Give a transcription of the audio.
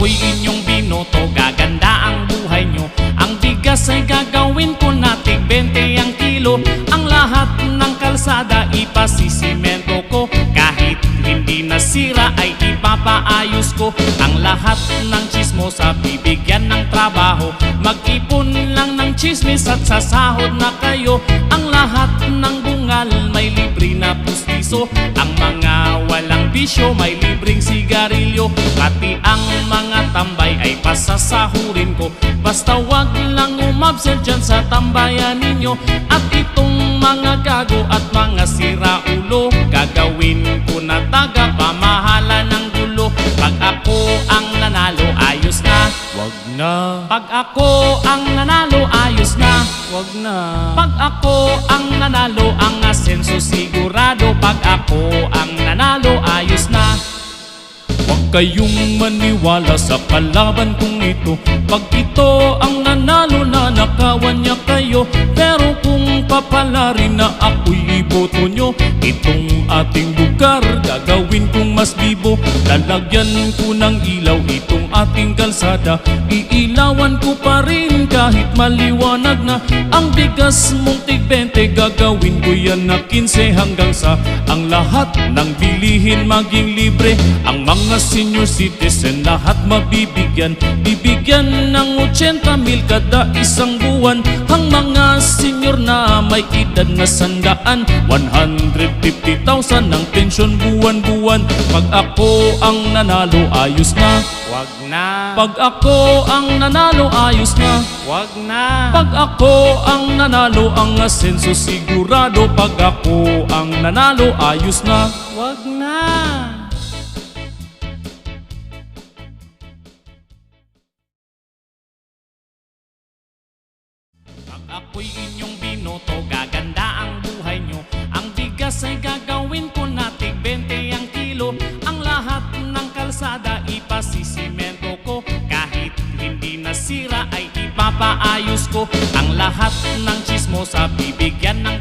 ako'y inyong binoto, gaganda ang buhay nyo. Ang bigas ay gagawin ko na tig 20 ang kilo. Ang lahat ng kalsada ipasisimento ko, kahit hindi nasira ay ipapaayos ko. Ang lahat ng chismosa bibigyan ng trabaho, mag-ipon lang ng chismis at sasahod na kayo. Ang lahat ng bungal may libre na pustiso, ang mga walang bisyo may libreng sigarilyo. Pati ang mga tambay ay pasasahurin ko, basta wag lang umabsent dyan sa tambayan ninyo. At itong mga gago at mga siraulo, gagawin ko na taga pamahala ng gulo. Pag ako ang nanalo, ayos na, wag na. Pag ako ang nanalo, ayos na, wag na. Pag ako ang nanalo, ang asenso sigurado. Pag ako ang nanalo, ayos na. Huwag kayong maniwala sa kalaban kong ito. Pag ito ang nanalo, nanakawan niya kayo. Pero kung papalarin na ako'y iboto nyo, itong ating lugar gagawin kong mas bibo. Lalagyan ko ng ilaw itong ating kalsada, iilawan ko pa rin kahit maliwanag na. Ang bigas mong tig 20, gagawin ko yan na 15 hanggang sa ang lahat ng bilihin maging libre. Ang mga senior citizen lahat mabibigyan, bibigyan ng 80,000 kada isang buwan. Ang mga senior na may edad na 100, 150,000 ang pensyon buwan-buwan. Pag ako ang nanalo, ayos na, wag na. Pag ako ang nanalo, ayos na, wag na. Pag ako ang nanalo, ang asenso sigurado. Pag ako ang nanalo, ayos na, wag na. Pag ako'y inyong binoto, gaganda ang buhay nyo. Ang bigas ay gagawin ko na tig 20 ang kilo. Ang lahat ng kalsada ipasisimento ko, kahit hindi nasira ay ipapaayos ko. Ang lahat ng chismosa bibigyan ng